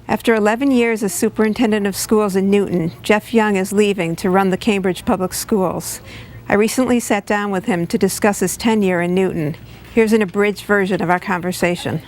After 11 years as superintendent of schools in Newton, Jeff Young is leaving to run the Cambridge Public Schools. I recently sat down with him to discuss his tenure in Newton. Here's an abridged version of our conversation.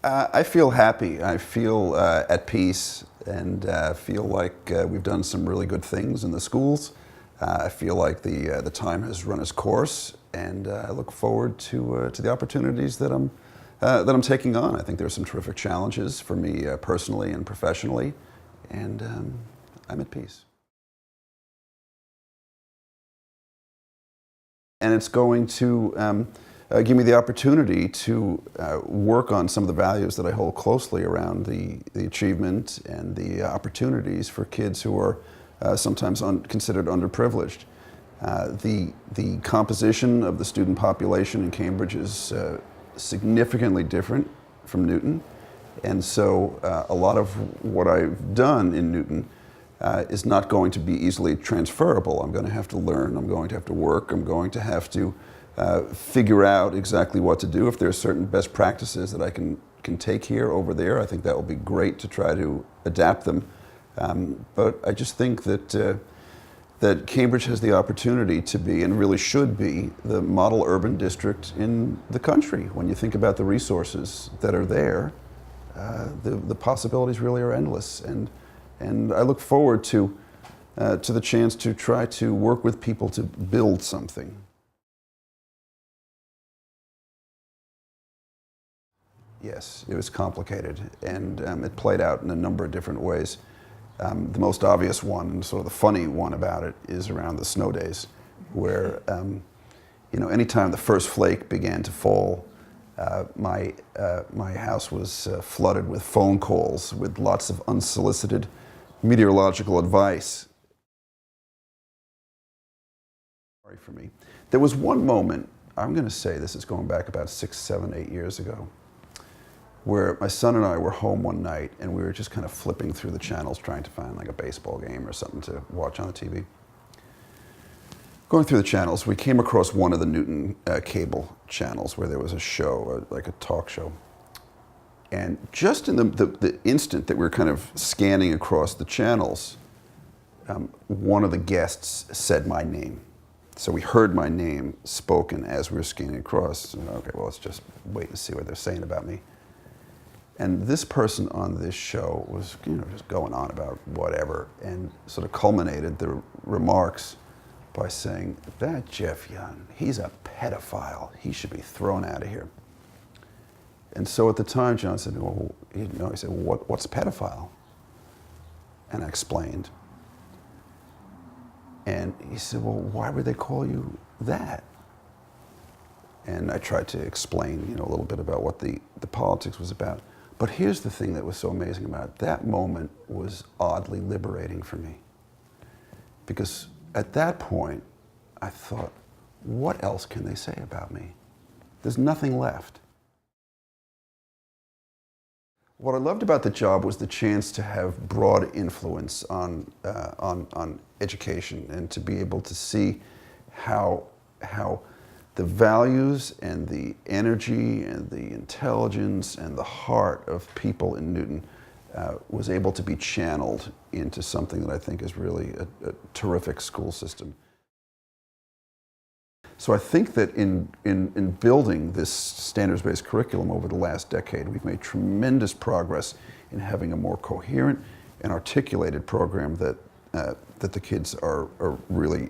I feel happy. I feel at peace, and feel like we've done some really good things in the schools. I feel like the time has run its course, and I look forward to the opportunities that I'm taking on. I think there are some terrific challenges for me personally and professionally, and I'm at peace. And it's going to give me the opportunity to work on some of the values that I hold closely around the achievement and the opportunities for kids who are sometimes considered underprivileged. The composition of the student population in Cambridge is significantly different from Newton, and so a lot of what I've done in Newton is not going to be easily transferable. I'm going to have to learn, I'm going to have to work, I'm going to have to figure out exactly what to do. If there are certain best practices that I can take here over there, I think that will be great to try to adapt them. But I just think that that Cambridge has the opportunity to be, and really should be, the model urban district in the country. When you think about the resources that are there, the possibilities really are endless. And I look forward to the chance to try to work with people to build something. Yes, it was complicated, and it played out in a number of different ways. The most obvious one, and sort of the funny one about it, is around the snow days, where anytime the first flake began to fall, my house was flooded with phone calls with lots of unsolicited meteorological advice. Sorry for me. There was one moment, I'm going to say this is going back about 6, 7, 8 years ago, where my son and I were home one night, and we were just kind of flipping through the channels trying to find like a baseball game or something to watch on the TV. Going through the channels, we came across one of the Newton cable channels where there was a show, like a talk show. And just in the instant that we were kind of scanning across the channels, one of the guests said my name. So we heard my name spoken as we were scanning across. And, okay, well, let's just wait and see what they're saying about me. And this person on this show was, just going on about whatever, and sort of culminated the remarks by saying, that Jeff Young, he's a pedophile. He should be thrown out of here. And so at the time, John said, well, he said, well, what's a pedophile? And I explained. And he said, well, why would they call you that? And I tried to explain, a little bit about what the politics was about. But here's the thing that was so amazing about it. That moment was oddly liberating for me. Because at that point, I thought, what else can they say about me? There's nothing left. What I loved about the job was the chance to have broad influence on education, and to be able to see how the values and the energy and the intelligence and the heart of people in Newton was able to be channeled into something that I think is really a terrific school system. So I think that in building this standards-based curriculum over the last decade, we've made tremendous progress in having a more coherent and articulated program that the kids are really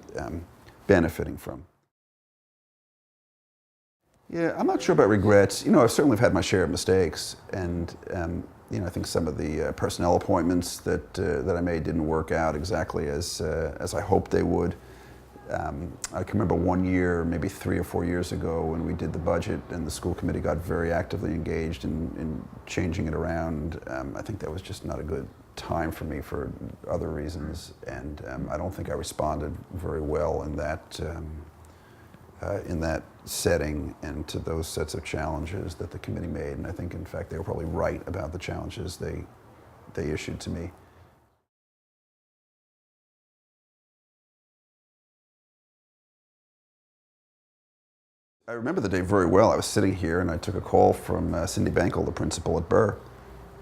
benefiting from. Yeah, I'm not sure about regrets. I've certainly had my share of mistakes, and I think some of the personnel appointments that I made didn't work out exactly as I hoped they would. I can remember one year, maybe 3 or 4 years ago, when we did the budget, and the school committee got very actively engaged in changing it around. I think that was just not a good time for me for other reasons, and I don't think I responded very well in that setting and to those sets of challenges that the committee made. And I think, in fact, they were probably right about the challenges they issued to me. I remember the day very well. I was sitting here and I took a call from Cindy Bankel, the principal at Burr,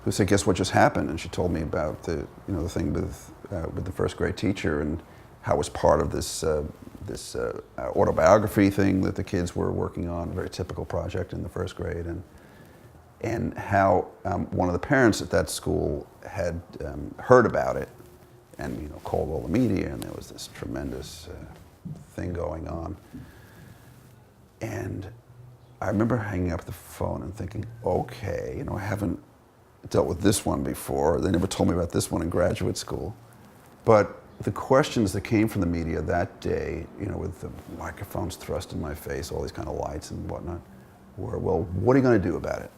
who said, "Guess what just happened?" And she told me about the thing with the first grade teacher and how it was part of this autobiography thing that the kids were working on, a very typical project in the first grade, and how one of the parents at that school had heard about it and called all the media, and there was this tremendous thing going on. And I remember hanging up the phone and thinking, okay, I haven't dealt with this one before. They never told me about this one in graduate school. But the questions that came from the media that day, with the microphones thrust in my face, all these kind of lights and whatnot, were, well, what are you going to do about it?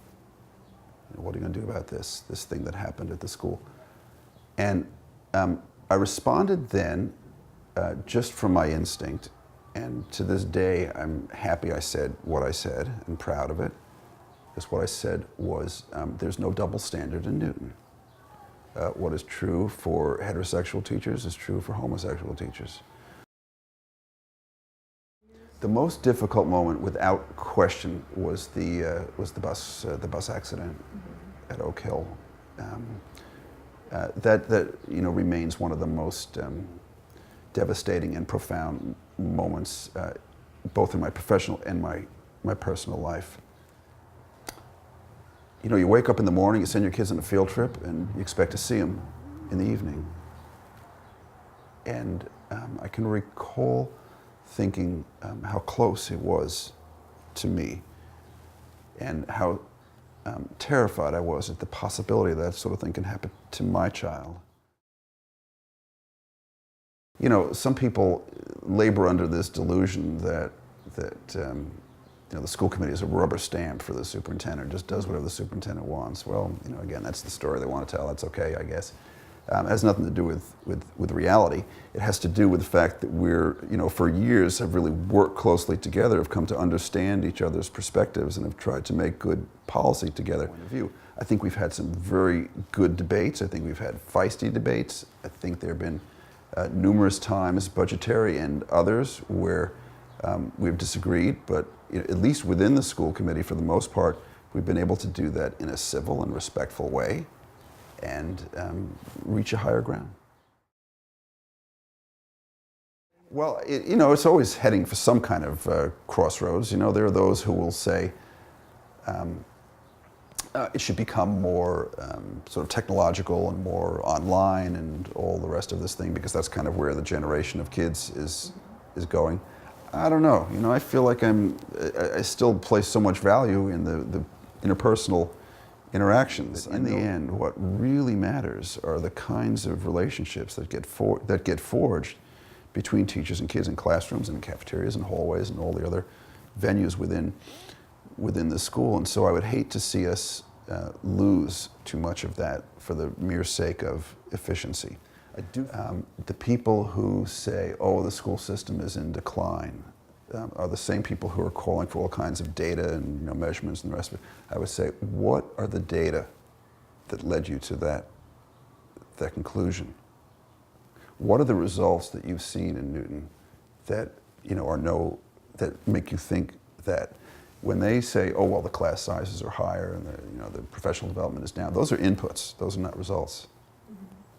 What are you going to do about this thing that happened at the school? And I responded then just from my instinct. And to this day, I'm happy I said what I said and proud of it. Because what I said was, there's no double standard in Newton. What is true for heterosexual teachers is true for homosexual teachers. The most difficult moment, without question, was the bus accident at Oak Hill. That remains one of the most devastating and profound moments, both in my professional and my personal life. You wake up in the morning, you send your kids on a field trip, and you expect to see them in the evening. And I can recall thinking how close it was to me, and how terrified I was at the possibility that sort of thing can happen to my child. Some people labor under this delusion that the school committee is a rubber stamp for the superintendent, just does whatever the superintendent wants. Well, again, that's the story they want to tell. That's okay, I guess. It has nothing to do with reality. It has to do with the fact that we're, for years have really worked closely together, have come to understand each other's perspectives, and have tried to make good policy together. I think we've had some very good debates. I think we've had feisty debates. I think there have been numerous times, budgetary and others, where we've disagreed, but at least within the school committee, for the most part, we've been able to do that in a civil and respectful way and reach a higher ground. Well, it's always heading for some kind of crossroads. There are those who will say it should become more sort of technological and more online and all the rest of this thing, because that's kind of where the generation of kids is going. I don't know. I feel like I still place so much value in the interpersonal interactions. In the end, what really matters are the kinds of relationships that get forged between teachers and kids in classrooms and in cafeterias and hallways and all the other venues within the school. And so I would hate to see us lose too much of that for the mere sake of efficiency. The people who say, oh, the school system is in decline, are the same people who are calling for all kinds of data and measurements and the rest of it. I would say, what are the data that led you to that conclusion? What are the results that you've seen in Newton that that make you think that when they say, oh well, the class sizes are higher and the professional development is down, those are inputs. Those are not results.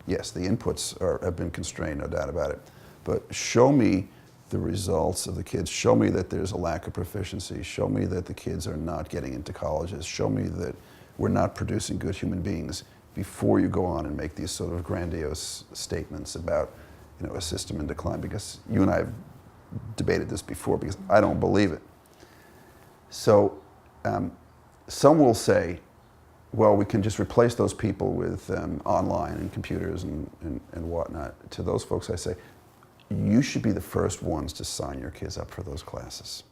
Yes, the inputs have been constrained, no doubt about it. But show me the results of the kids. Show me that there's a lack of proficiency. Show me that the kids are not getting into colleges. Show me that we're not producing good human beings before you go on and make these sort of grandiose statements about a system in decline. Because you and I have debated this before, because I don't believe it. So some will say, well, we can just replace those people with online and computers and whatnot. To those folks I say, you should be the first ones to sign your kids up for those classes.